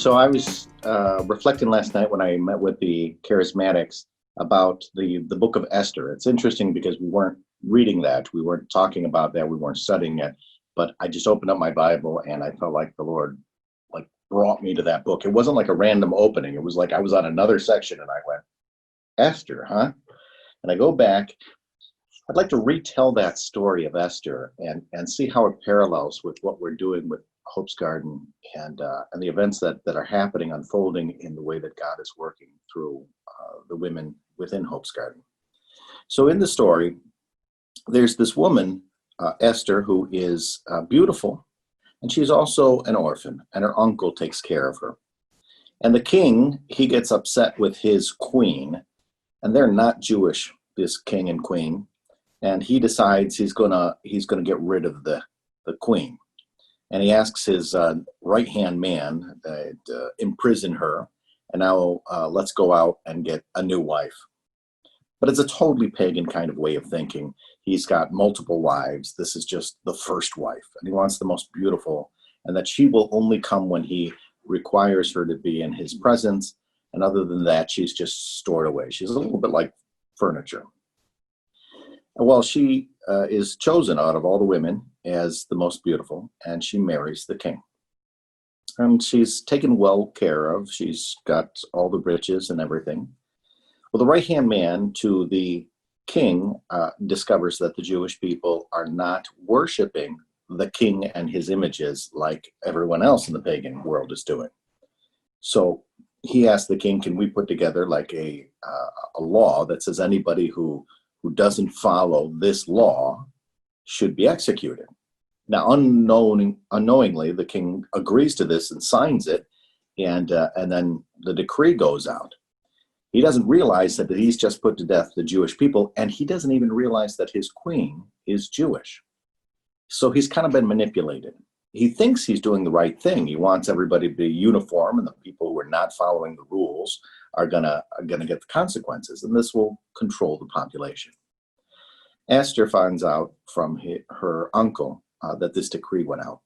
So I was reflecting last night when I met with the charismatics about the book of Esther. It's interesting because we weren't reading that, we weren't talking about that, we weren't studying it. But I just opened up my Bible and I felt like the Lord like brought me to that book. It wasn't like a random opening. It was like I was on another section and I went, Esther, huh? And I go back. I'd like to retell that story of Esther and see how it parallels with what we're doing with Hope's Garden and the events that are happening, unfolding in the way that God is working through the women within Hope's Garden. So in the story, there's this woman, Esther, who is beautiful, and she's also an orphan, and her uncle takes care of her. And the king, he gets upset with his queen, and they're not Jewish, this king and queen, and he decides he's gonna get rid of the queen. And he asks his right-hand man to imprison her, and now let's go out and get a new wife. But it's a totally pagan kind of way of thinking. He's got multiple wives. This is just the first wife, and he wants the most beautiful, and that she will only come when he requires her to be in his presence, and other than that, she's just stored away. She's a little bit like furniture. Well, she is chosen out of all the women as the most beautiful, and she marries the king. And she's taken well care of. She's got all the riches and everything. Well, the right-hand man to the king discovers that the Jewish people are not worshiping the king and his images like everyone else in the pagan world is doing. So he asked the king, can we put together like a law that says anybody who doesn't follow this law should be executed. Now, unknowingly, the king agrees to this and signs it, and then the decree goes out. He doesn't realize that he's just put to death the Jewish people, and he doesn't even realize that his queen is Jewish. So he's kind of been manipulated. He thinks he's doing the right thing. He wants everybody to be uniform, and the people who are not following the rules are gonna get the consequences, and this will control the population. Esther finds out from her uncle that this decree went out.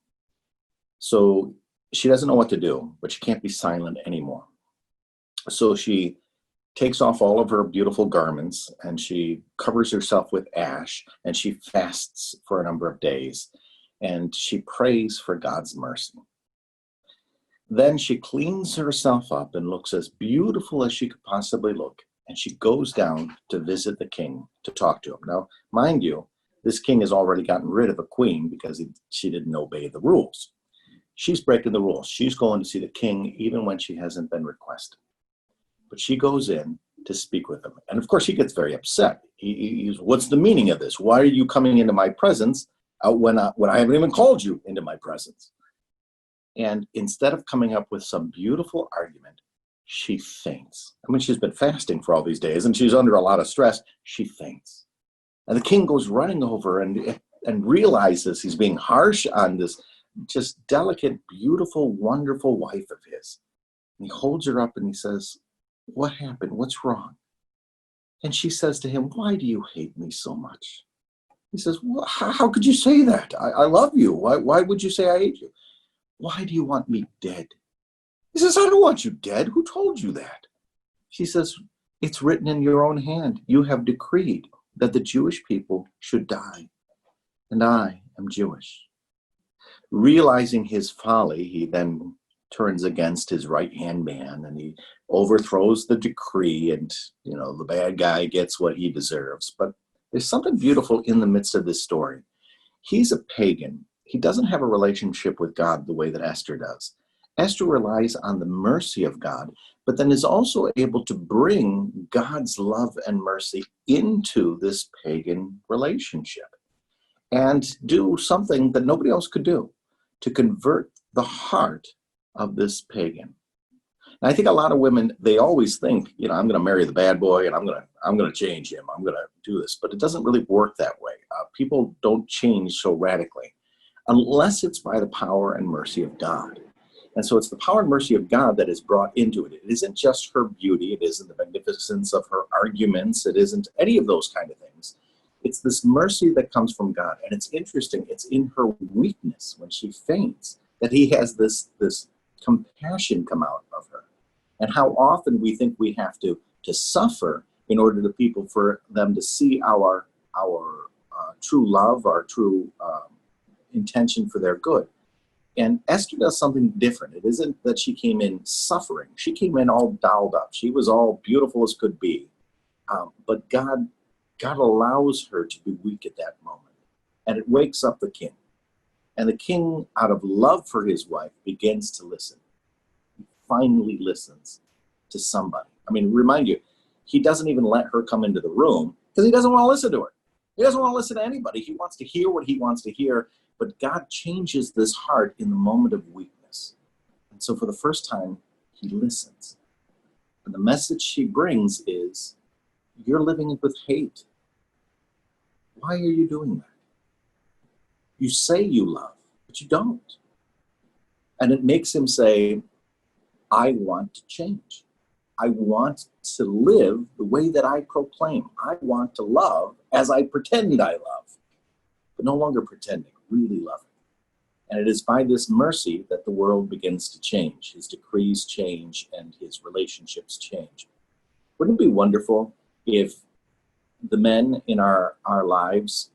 So she doesn't know what to do, but she can't be silent anymore. So she takes off all of her beautiful garments and she covers herself with ash and she fasts for a number of days and she prays for God's mercy. Then she cleans herself up and looks as beautiful as she could possibly look. And she goes down to visit the king to talk to him. Now, mind you, this king has already gotten rid of a queen because she didn't obey the rules. She's breaking the rules. She's going to see the king even when she hasn't been requested. But she goes in to speak with him. And of course, he gets very upset. He's, what's the meaning of this? Why are you coming into my presence when I haven't even called you into my presence? And instead of coming up with some beautiful argument, she faints. I mean, she's been fasting for all these days and she's under a lot of stress. She faints. And the king goes running over and realizes he's being harsh on this just delicate, beautiful, wonderful wife of his. And he holds her up and he says, what happened? What's wrong? And she says to him, why do you hate me so much? He says, well, how could you say that? I love you. Why would you say I hate you? Why do you want me dead? He says, I don't want you dead. Who told you that? She says, it's written in your own hand. You have decreed that the Jewish people should die, and I am Jewish. Realizing his folly, he then turns against his right-hand man, and he overthrows the decree, and the bad guy gets what he deserves. But there's something beautiful in the midst of this story. He's a pagan. He doesn't have a relationship with God the way that Esther does. Esther relies on the mercy of God, but then is also able to bring God's love and mercy into this pagan relationship and do something that nobody else could do, to convert the heart of this pagan. And I think a lot of women, they always think, I'm going to marry the bad boy and I'm going to change him. I'm going to do this, but it doesn't really work that way. People don't change so radically unless it's by the power and mercy of God. And so it's the power and mercy of God that is brought into it. It isn't just her beauty. It isn't the magnificence of her arguments. It isn't any of those kind of things. It's this mercy that comes from God. And it's interesting. It's in her weakness when she faints that he has this compassion come out of her. And how often we think we have to suffer in order to people for them to see our true love, our true intention for their good. And Esther does something different. It isn't that she came in suffering. She came in all dolled up. She was all beautiful as could be. But God allows her to be weak at that moment. And it wakes up the king. And the king, out of love for his wife, begins to listen. He finally listens to somebody. I mean, remind you, he doesn't even let her come into the room because he doesn't want to listen to her. He doesn't want to listen to anybody. He wants to hear what he wants to hear. But God changes this heart in the moment of weakness. And so for the first time, he listens. And the message she brings is, you're living with hate. Why are you doing that? You say you love, but you don't. And it makes him say, I want to change. I want to live the way that I proclaim. I want to love as I pretend I love, but no longer pretending, really loving. And it is by this mercy that the world begins to change. His decrees change and his relationships change. Wouldn't it be wonderful if the men in our lives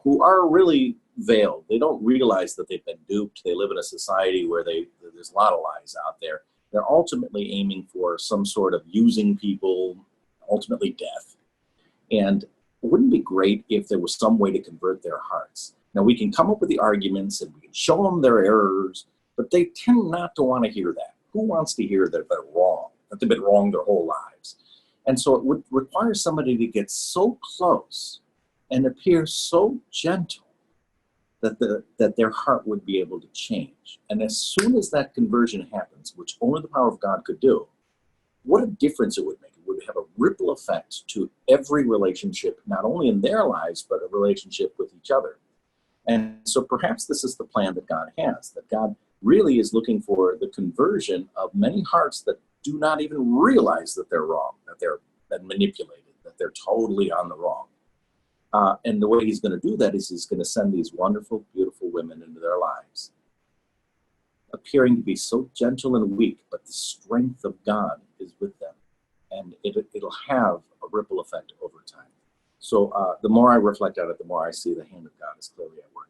who are really veiled, they don't realize that they've been duped. They live in a society where there's a lot of lies out there. They're ultimately aiming for some sort of using people, ultimately death. And wouldn't it be great if there was some way to convert their hearts? Now, we can come up with the arguments and we can show them their errors, but they tend not to want to hear that. Who wants to hear that they're wrong, that they've been wrong their whole lives? And so it would require somebody to get so close and appear so gentle that their heart would be able to change. And as soon as that conversion happens, which only the power of God could do, what a difference it would make. It would have a ripple effect to every relationship, not only in their lives, but a relationship with each other. And so perhaps this is the plan that God has, that God really is looking for the conversion of many hearts that do not even realize that they're wrong, that they're been manipulated, that they're totally on the wrong. And the way he's going to do that is he's going to send these wonderful, beautiful women into their lives, appearing to be so gentle and weak, but the strength of God is with them. And it'll have a ripple effect over time. So the more I reflect on it, the more I see the hand of God is clearly at work.